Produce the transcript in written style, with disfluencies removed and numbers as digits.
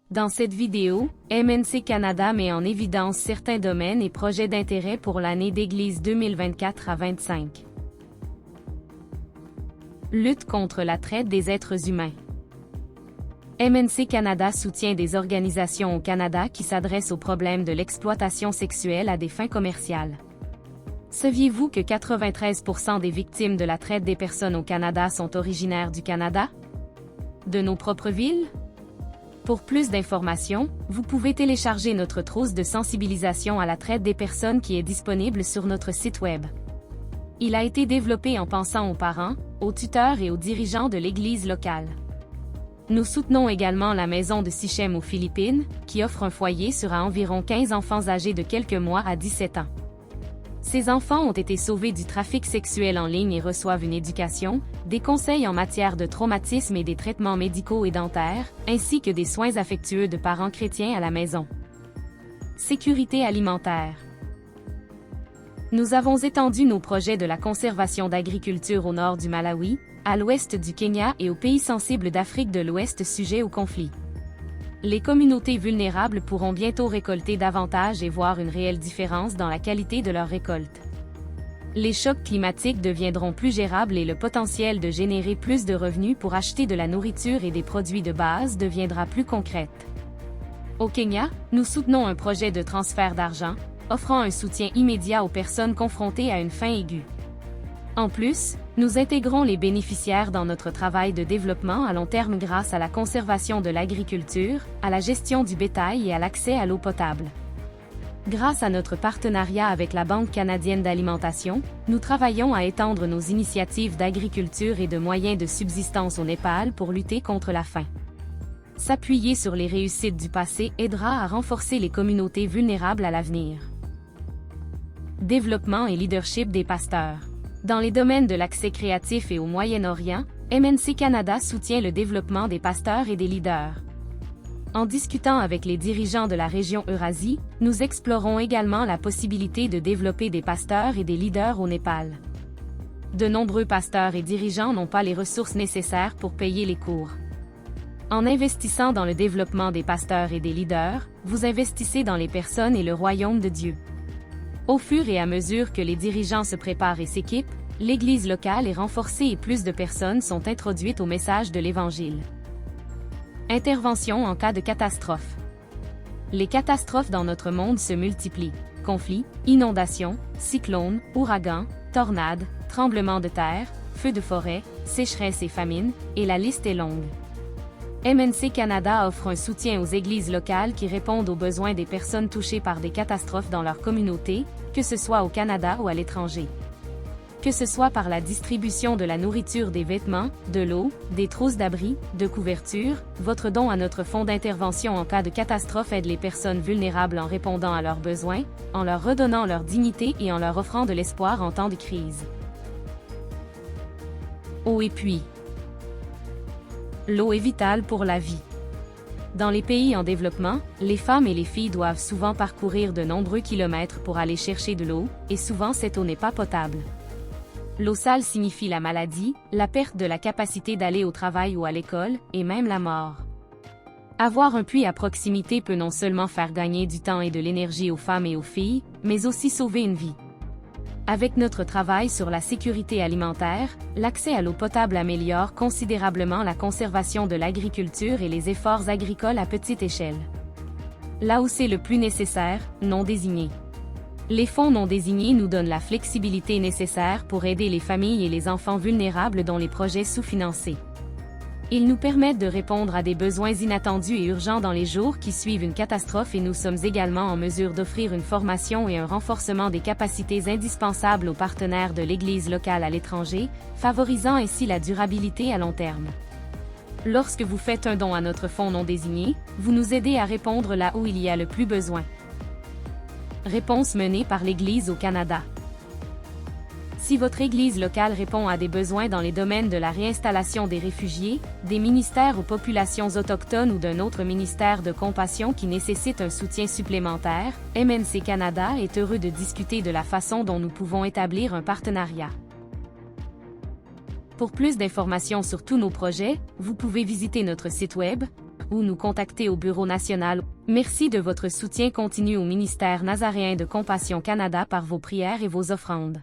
Dans cette vidéo, MNC Canada met en évidence certains domaines et projets d'intérêt pour l'année d'Église 2024 à 25. Lutte contre la traite des êtres humains. MNC Canada soutient des organisations au Canada qui s'adressent au problème de l'exploitation sexuelle à des fins commerciales. Saviez-vous que 93% des victimes de la traite des personnes au Canada sont originaires du Canada? De nos propres villes? Pour plus d'informations, vous pouvez télécharger notre trousse de sensibilisation à la traite des personnes qui est disponible sur notre site web. Il a été développé en pensant aux parents, aux tuteurs et aux dirigeants de l'Église locale. Nous soutenons également la maison de Sichem aux Philippines, qui offre un foyer sur à environ 15 enfants âgés de quelques mois à 17 ans. Ces enfants ont été sauvés du trafic sexuel en ligne et reçoivent une éducation, des conseils en matière de traumatisme et des traitements médicaux et dentaires, ainsi que des soins affectueux de parents chrétiens à la maison. Sécurité alimentaire. Nous avons étendu nos projets de la conservation d'agriculture au nord du Malawi, à l'ouest du Kenya et aux pays sensibles d'Afrique de l'Ouest sujets au conflit. Les communautés vulnérables pourront bientôt récolter davantage et voir une réelle différence dans la qualité de leur récolte. Les chocs climatiques deviendront plus gérables et le potentiel de générer plus de revenus pour acheter de la nourriture et des produits de base deviendra plus concrète. Au Kenya, nous soutenons un projet de transfert d'argent, offrant un soutien immédiat aux personnes confrontées à une faim aiguë. En plus, nous intégrons les bénéficiaires dans notre travail de développement à long terme grâce à la conservation de l'agriculture, à la gestion du bétail et à l'accès à l'eau potable. Grâce à notre partenariat avec la Banque canadienne d'alimentation, nous travaillons à étendre nos initiatives d'agriculture et de moyens de subsistance au Népal pour lutter contre la faim. S'appuyer sur les réussites du passé aidera à renforcer les communautés vulnérables à l'avenir. Développement et leadership des pasteurs. Dans les domaines de l'accès créatif et au Moyen-Orient, MNC Canada soutient le développement des pasteurs et des leaders. En discutant avec les dirigeants de la région Eurasie, nous explorons également la possibilité de développer des pasteurs et des leaders au Népal. De nombreux pasteurs et dirigeants n'ont pas les ressources nécessaires pour payer les cours. En investissant dans le développement des pasteurs et des leaders, vous investissez dans les personnes et le royaume de Dieu. Au fur et à mesure que les dirigeants se préparent et s'équipent, l'Église locale est renforcée et plus de personnes sont introduites au message de l'Évangile. Intervention en cas de catastrophe. Les catastrophes dans notre monde se multiplient. Conflits, inondations, cyclones, ouragans, tornades, tremblements de terre, feux de forêt, sécheresse et famine, et la liste est longue. MNC Canada offre un soutien aux églises locales qui répondent aux besoins des personnes touchées par des catastrophes dans leur communauté, que ce soit au Canada ou à l'étranger. Que ce soit par la distribution de la nourriture, des vêtements, de l'eau, des trousses d'abri, de couverture, votre don à notre fonds d'intervention en cas de catastrophe aide les personnes vulnérables en répondant à leurs besoins, en leur redonnant leur dignité et en leur offrant de l'espoir en temps de crise. Eau et puits. L'eau est vitale pour la vie. Dans les pays en développement, les femmes et les filles doivent souvent parcourir de nombreux kilomètres pour aller chercher de l'eau, et souvent cette eau n'est pas potable. L'eau sale signifie la maladie, la perte de la capacité d'aller au travail ou à l'école, et même la mort. Avoir un puits à proximité peut non seulement faire gagner du temps et de l'énergie aux femmes et aux filles, mais aussi sauver une vie. Avec notre travail sur la sécurité alimentaire, l'accès à l'eau potable améliore considérablement la conservation de l'agriculture et les efforts agricoles à petite échelle. Là où c'est le plus nécessaire, non désigné. Les fonds non désignés nous donnent la flexibilité nécessaire pour aider les familles et les enfants vulnérables dans les projets sous-financés. Ils nous permettent de répondre à des besoins inattendus et urgents dans les jours qui suivent une catastrophe et nous sommes également en mesure d'offrir une formation et un renforcement des capacités indispensables aux partenaires de l'Église locale à l'étranger, favorisant ainsi la durabilité à long terme. Lorsque vous faites un don à notre fonds non désigné, vous nous aidez à répondre là où il y a le plus besoin. Réponse menée par l'Église au Canada. Si votre Église locale répond à des besoins dans les domaines de la réinstallation des réfugiés, des ministères aux populations autochtones ou d'un autre ministère de compassion qui nécessite un soutien supplémentaire, MNC Canada est heureux de discuter de la façon dont nous pouvons établir un partenariat. Pour plus d'informations sur tous nos projets, vous pouvez visiter notre site web ou nous contacter au Bureau national. Merci de votre soutien continu au ministère nazaréen de Compassion Canada par vos prières et vos offrandes.